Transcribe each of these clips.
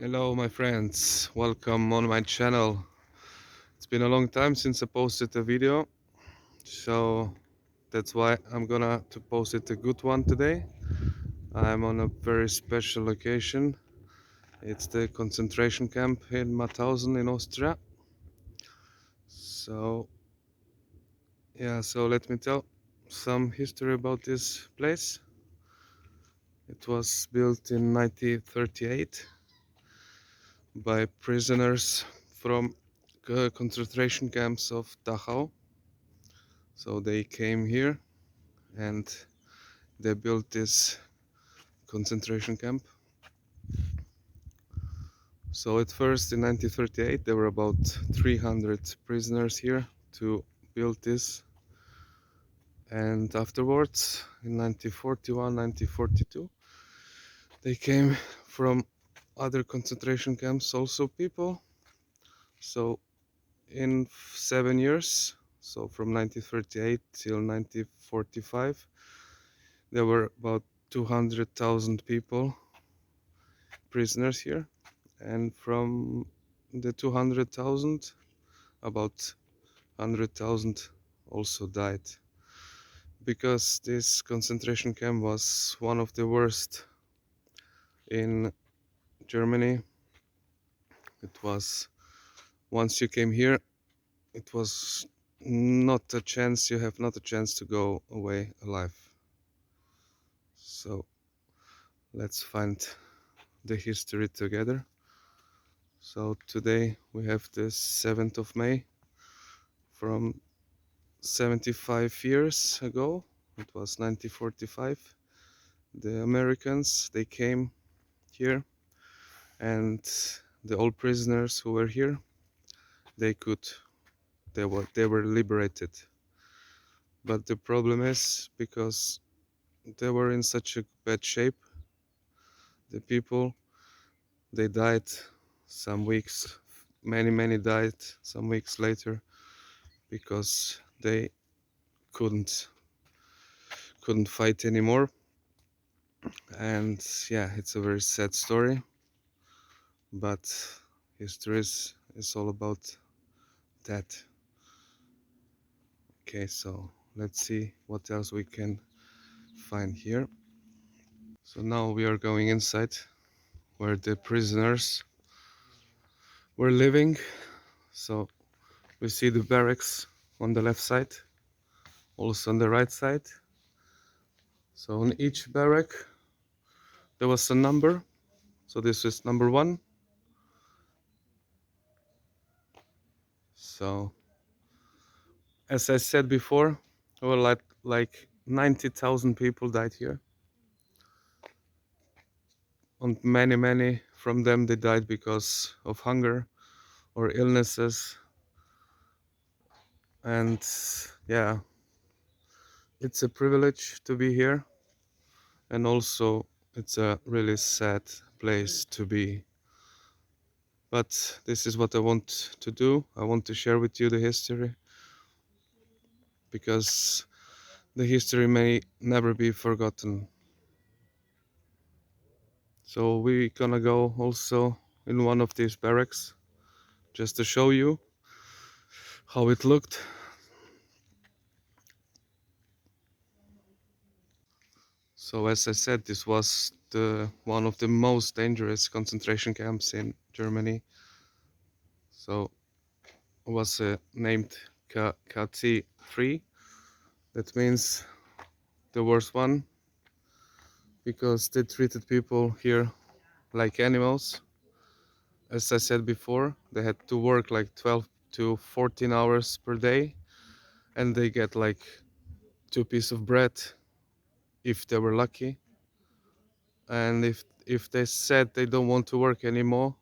Hello my friends, welcome on my channel. It's been a long time since I posted a video, so that's why I'm gonna to post it a good one today. I'm on a very special location. It's the concentration camp in Mauthausen in Austria. So yeah, so let me tell some history about this place. It was built in 1938 by prisoners from concentration camps of Dachau. So they came here and they built this concentration camp. So at first in 1938 there were about 300 prisoners here to build this, and afterwards in 1941, 1942 they came from other concentration camps also people. So in 7 years, so from 1938 till 1945, there were about 200,000 people prisoners here, and from the 200,000 about 100,000 also died, because this concentration camp was one of the worst in Germany. It was, once you came here, it was not a chance, you have not a chance to go away alive. So let's find the history together. So today we have the 7th of May. From 75 years ago, it was 1945, the Americans, they came here, and the old prisoners who were here, they could they were liberated. But the problem is, because they were in such a bad shape, the people, they died some weeks, many died some weeks later, because they couldn't fight anymore. And yeah, it's a very sad story, but history is all about that. Okay, so let's see what else we can find here. So now we are going inside where the prisoners were living. So we see the barracks on the left side, also on the right side. So on each barrack there was a number. So this is number 1. So as I said before, well, like 90,000 people died here, and many from them, they died because of hunger or illnesses. And yeah, it's a privilege to be here, and also it's a really sad place to be. But this is what I want to do. I want to share with you the history, because the history may never be forgotten. So we're gonna go also in one of these barracks, just to show you how it looked. So as I said, this was one of the most dangerous concentration camps in Germany. So it was named KT3. That means the worst one, because they treated people here like animals. As I said before, they had to work like 12 to 14 hours per day, and they get like 2 pieces of bread if they were lucky. And if they said they don't want to work anymore,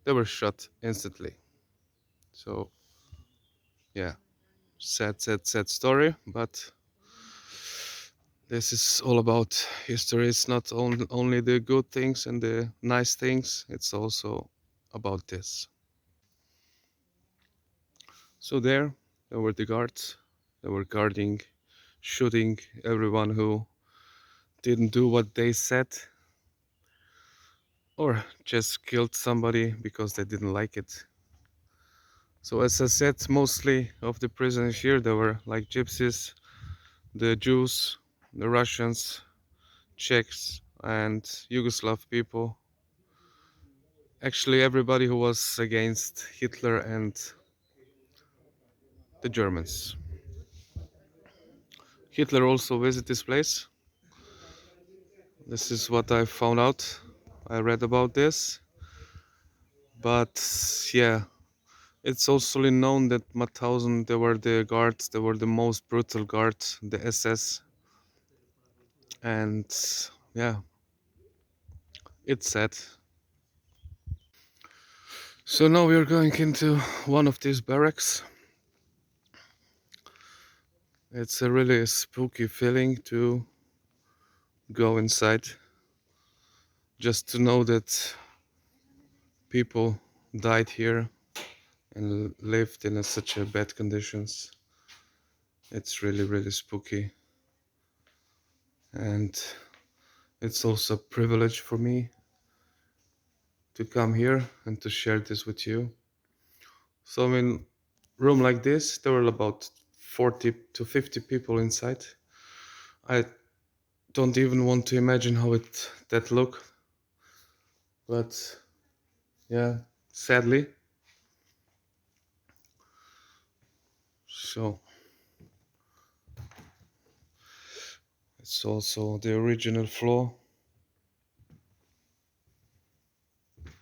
they were shot instantly. So yeah, sad story, but this is all about history. It's not only the good things and the nice things, it's also about this. So there were the guards. They were guarding, shooting everyone who didn't do what they said. or just killed somebody because they didn't like it. So as I said, mostly of the prisoners here, they were like gypsies, the Jews, the Russians, Czechs, and Yugoslav people. Actually, everybody who was against Hitler and the Germans. Hitler also visited this place. This is what I found out. I read about this. But yeah, it's also known that Mauthausen, they were the guards, they were the most brutal guards, the SS. And yeah, it's sad. So now we are going into one of these barracks. It's a really spooky feeling to go inside, just to know that people died here and lived in such a bad conditions. It's really, really spooky. And it's also a privilege for me to come here and to share this with you. So in room like this, there were about 40 to 50 people inside. I don't even want to imagine how it that look, but yeah, sadly. So it's also the original floor.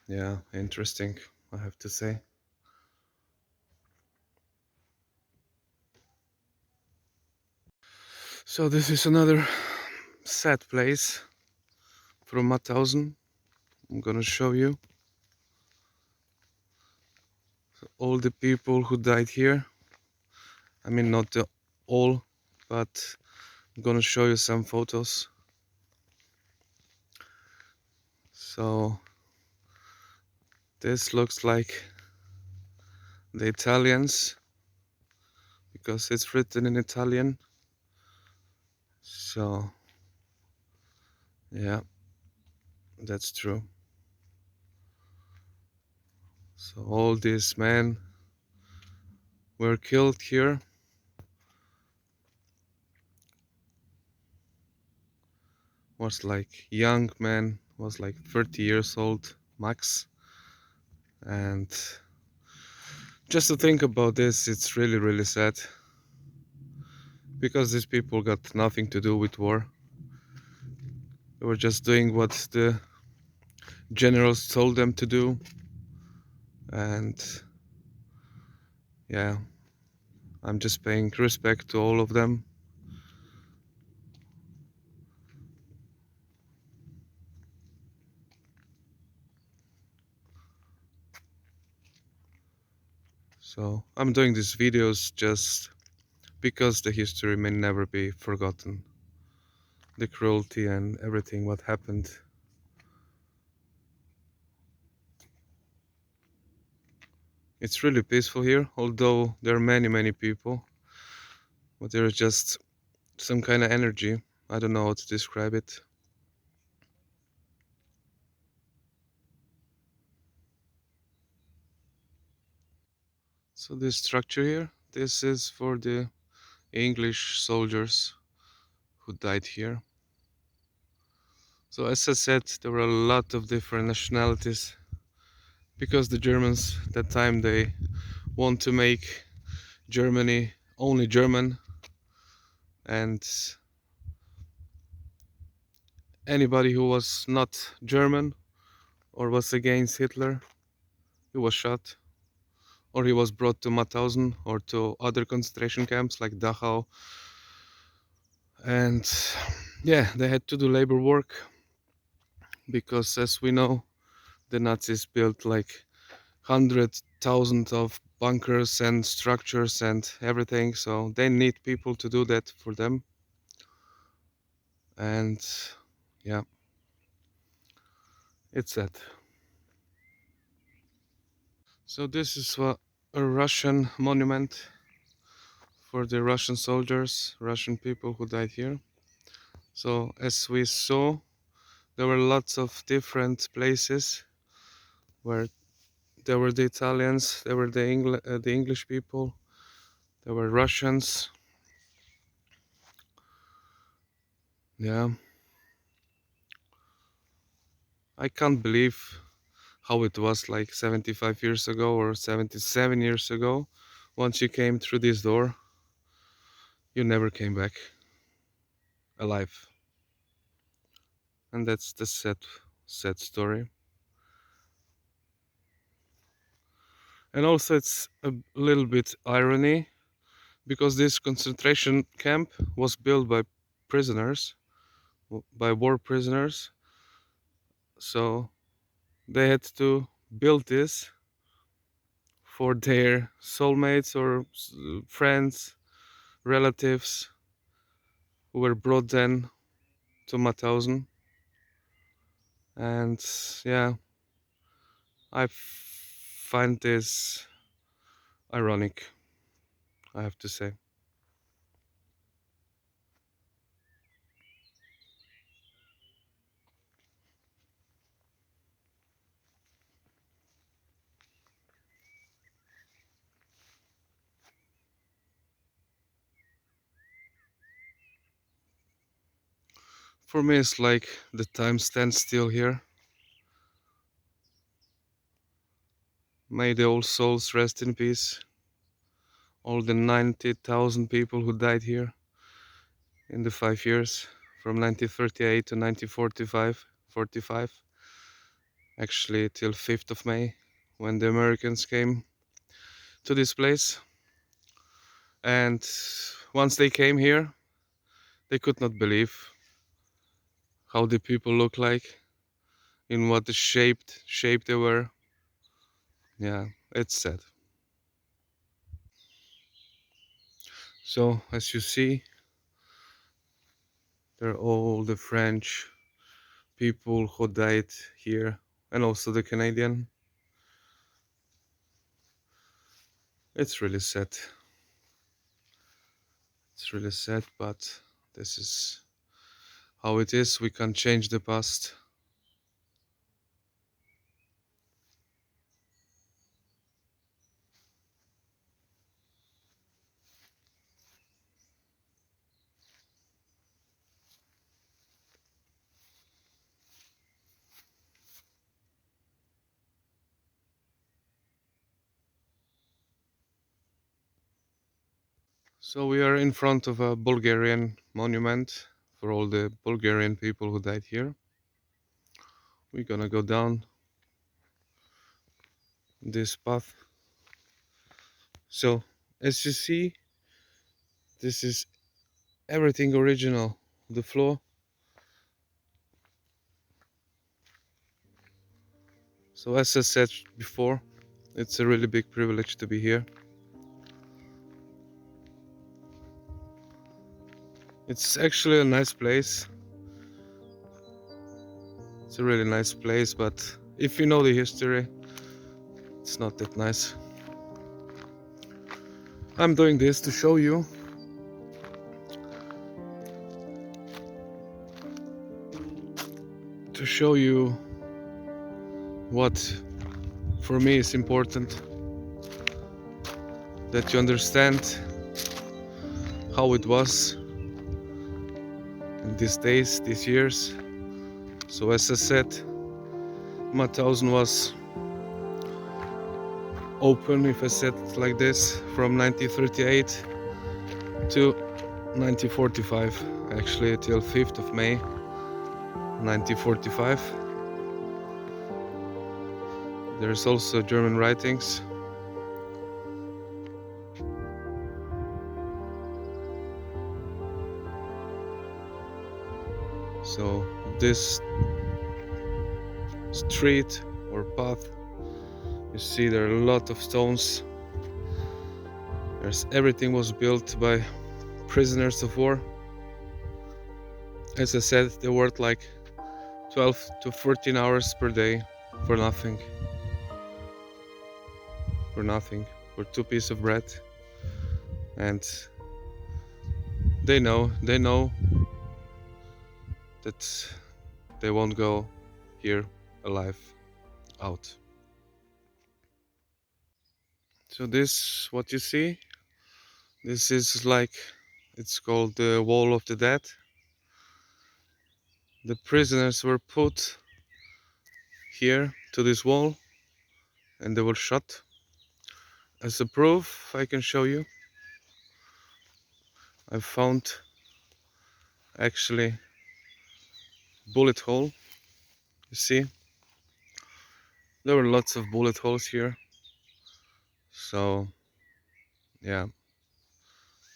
Yeah, interesting, I have to say. So this is another sad place from Mauthausen. I'm gonna show you all the people who died here. I mean, not the all, but I'm gonna show you some photos. So this looks like the Italians because it's written in Italian. So yeah, that's true. So all these men were killed here. Was like young man, was like 30 years old max. And just to think about this, it's really, really sad. Because these people got nothing to do with war. They were just doing what the generals told them to do. And yeah, I'm just paying respect to all of them. So I'm doing these videos just because the history may never be forgotten. The cruelty and everything what happened. It's really peaceful here, although there are many, many people. But there's just some kind of energy. I don't know how to describe it. So this structure here, this is for the English soldiers who died here. So as I said, there were a lot of different nationalities because the Germans that time they want to make Germany only German, and anybody who was not German or was against Hitler, he was shot or he was brought to Mauthausen or to other concentration camps like Dachau. And yeah, they had to do labor work because, as we know, the Nazis built like 100,000 of bunkers and structures and everything, so they need people to do that for them. And yeah, it's that. So this is a Russian monument for the Russian soldiers, Russian people who died here. So as we saw, There were lots of different places where there were the Italians, there were the English people, there were Russians. Yeah, I can't believe how it was like 75 years ago or 77 years ago. Once you came through this door, you never came back alive. And that's the sad story. And also it's a little bit irony because this concentration camp was built by prisoners, by war prisoners. So they had to build this for their soulmates or friends, relatives who were brought then to Mauthausen. And yeah, I find this ironic, I have to say. For me, it's like the time stands still here. May the old souls rest in peace. All the 90,000 people who died here in the 5 years from 1938 to 1945, actually till 5th of May, when the Americans came to this place. And once they came here, they could not believe how the people look like, in what the shape they were. Yeah, it's sad. So as you see, they're all the French people who died here, and also the Canadian. It's really sad. It's really sad, but this is how it is. We can't change the past. So we are in front of a Bulgarian monument for all the Bulgarian people who died here. We're gonna go down this path. So as you see, this is everything original. The floor. So as I said before, it's a really big privilege to be here. It's actually a nice place. It's a really nice place, but if you know the history, it's not that nice. I'm doing this to show you what for me is important, that you understand how it was in these days, these years. So as I said, Mauthausen was open, if I said it like this, from 1938 to 1945, actually till 5th of May 1945. There's also German writings. So this street or path, you see there are a lot of stones. Everything was built by prisoners of war. As I said, they worked like 12 to 14 hours per day for nothing. For 2 pieces of bread. And they know that they won't go here alive out. So this, what you see, this is like, it's called the Wall of the Dead. The prisoners were put here to this wall and they were shot. As a proof, I can show you. I found actually bullet hole. You see, there were lots of bullet holes here. So yeah,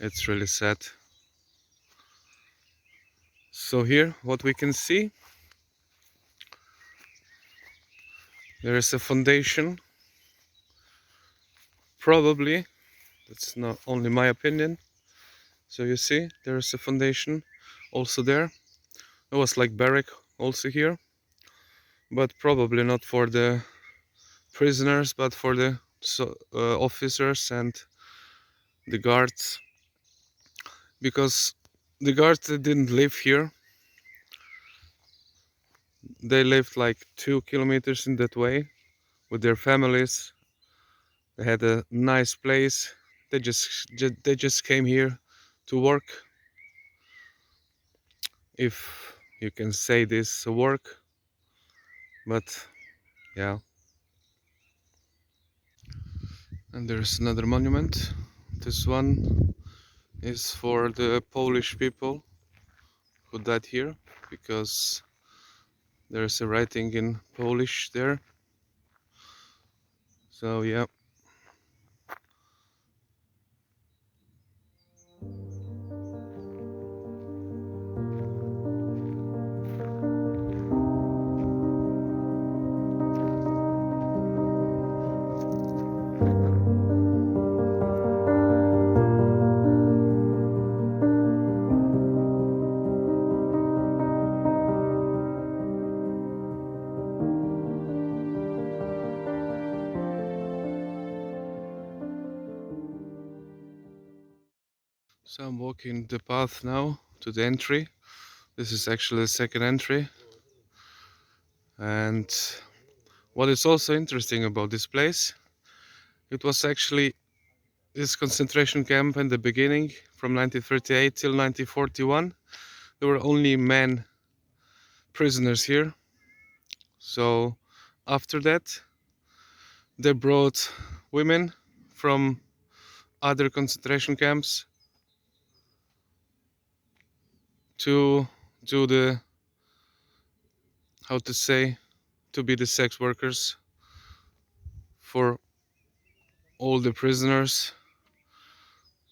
it's really sad. So here, what we can see, there is a foundation. Probably, that's not only my opinion. So you see, there is a foundation also there. It was like barrack also here, but probably not for the prisoners, but for the officers and the guards, because the guards that didn't live here, they lived like 2 kilometers in that way with their families. They had a nice place. They just came here to work, if you can say this work. But yeah, and there's another monument. This one is for the Polish people who died here, because there's a writing in Polish there. So yeah. So I'm walking the path now to the entry. This is actually the second entry. And what is also interesting about this place, it was actually this concentration camp in the beginning, from 1938 till 1941. There were only men prisoners here. So after that, they brought women from other concentration camps to do the, how to say, to be the sex workers for all the prisoners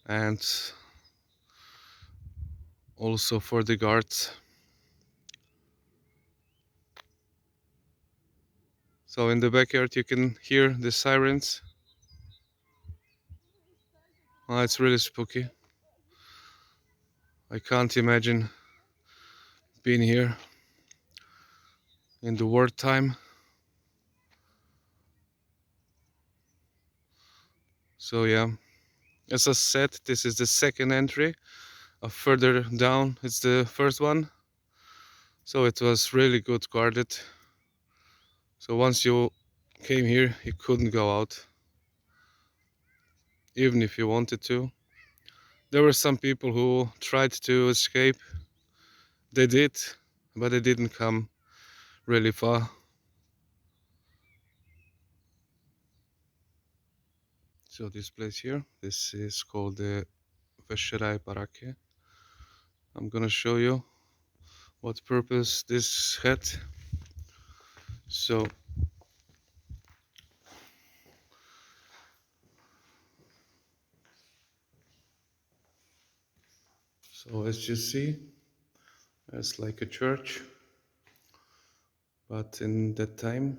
and also for the guards. So in the backyard you can hear the sirens. Oh, it's really spooky. I can't imagine being here in the wartime. So yeah, as I said, this is the second entry. Further down it's the first one. So it was really good guarded. So once you came here, you couldn't go out, even if you wanted to. There were some people who tried to escape. They did, but they didn't come really far. So this place here, this is called the Vesherai Barake. I'm gonna show you what purpose this had. So as you see, it's like a church, but in that time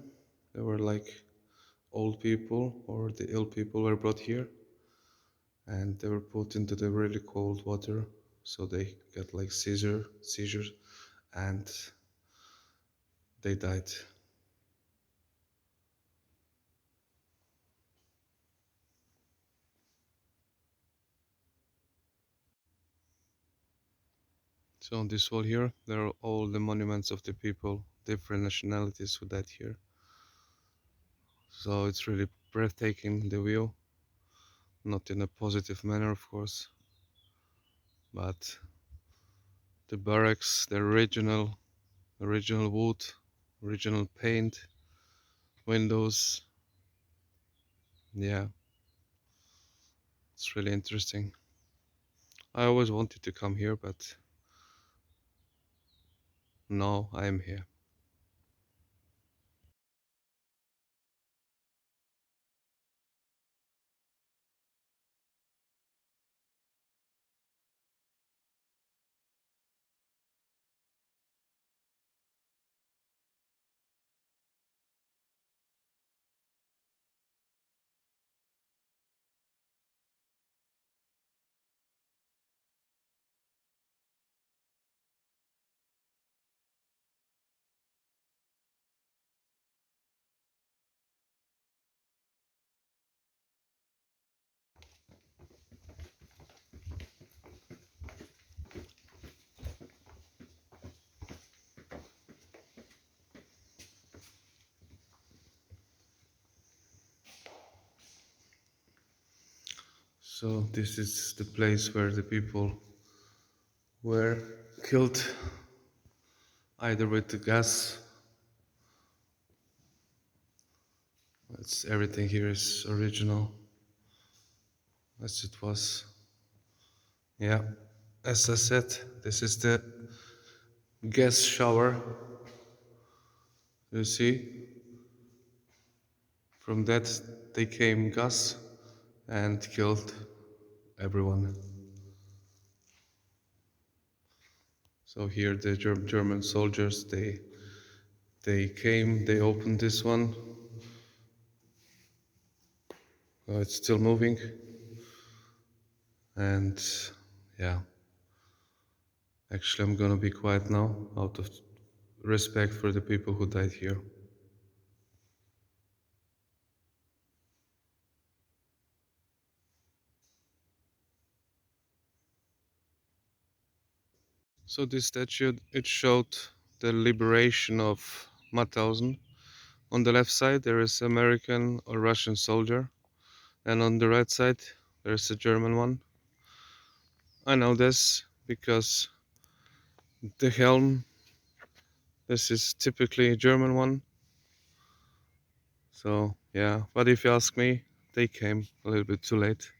there were like old people or the ill people were brought here and they were put into the really cold water, so they got like seizures and they died. So on this wall here, there are all the monuments of the people, different nationalities who died here. So it's really breathtaking, the view. Not in a positive manner, of course, but the barracks, the original wood, original paint, windows. Yeah, it's really interesting. I always wanted to come here, but now I am here. So this is the place where the people were killed either with the gas. It's, everything here is original as it was. Yeah, as I said, this is the gas shower. You see, from that they came gas and killed everyone. So here the German soldiers, they came, they opened this one. It's still moving, and yeah, actually I'm gonna be quiet now out of respect for the people who died here. So this statue, it showed the liberation of Mauthausen. On the left side there is American or Russian soldier, and on the right side there's a German one. I know this because the helm, this is typically a German one. So yeah, but if you ask me, they came a little bit too late.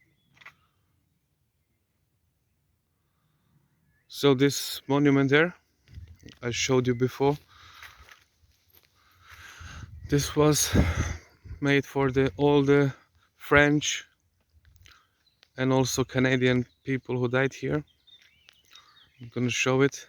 So this monument there, I showed you before, this was made for the all the French and also Canadian people who died here. I'm gonna show it.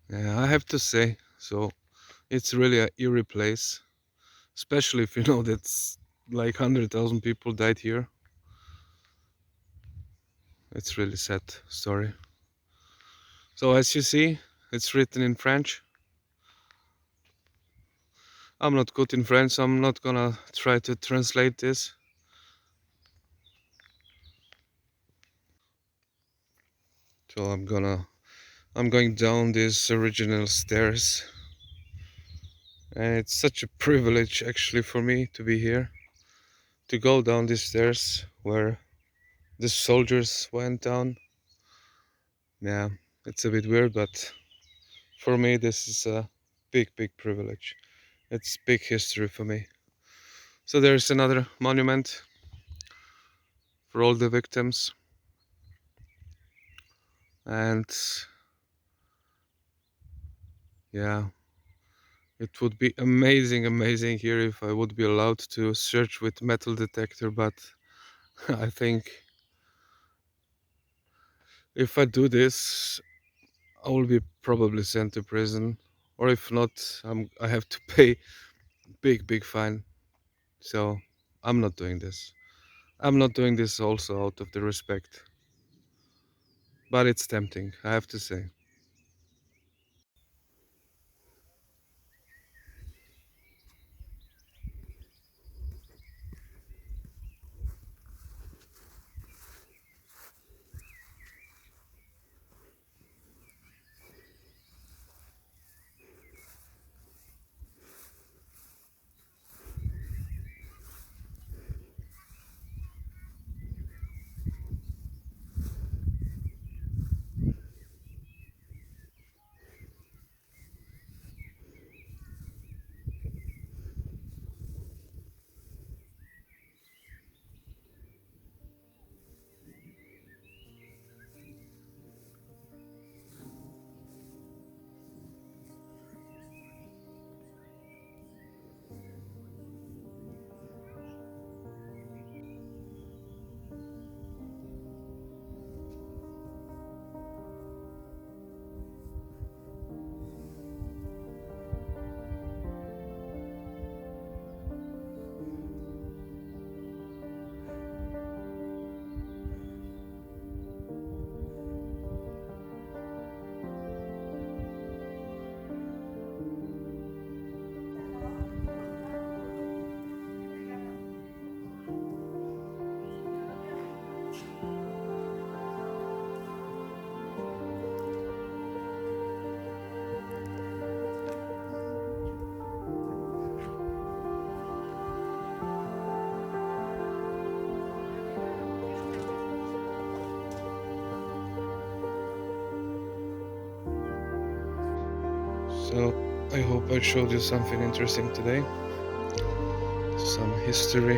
Yeah, I have to say, so it's really a eerie place, especially if you know that's like 100,000 people died here. It's really sad story. So as you see, it's written in French. I'm not good in French, so I'm not gonna try to translate this. So I'm going down these original stairs, and it's such a privilege actually for me to be here, to go down these stairs where the soldiers went down. Yeah, it's a bit weird, but for me this is a big privilege. It's big history for me. So there's another monument for all the victims, and yeah, it would be amazing here if I would be allowed to search with metal detector, but I think if I do this, I will be probably sent to prison, or if not, I have to pay big fine. So I'm not doing this. I'm not doing this also out of the respect, but it's tempting, I have to say. So I hope I showed you something interesting today, some history.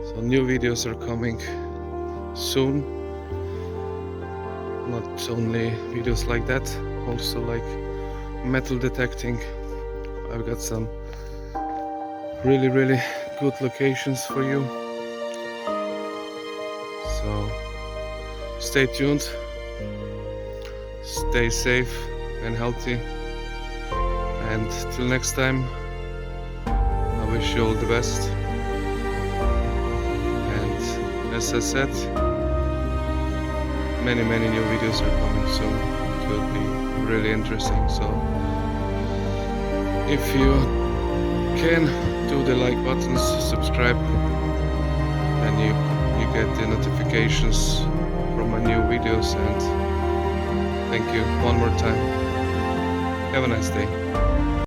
So new videos are coming soon, not only videos like that, also like metal detecting. I've got some really good locations for you, so stay tuned, stay safe and healthy, and till next time, I wish you all the best. And as I said, many new videos are coming soon. It will be really interesting. So if you can, do the like buttons, subscribe, and you get the notifications from my new videos. And thank you one more time. Have a nice day.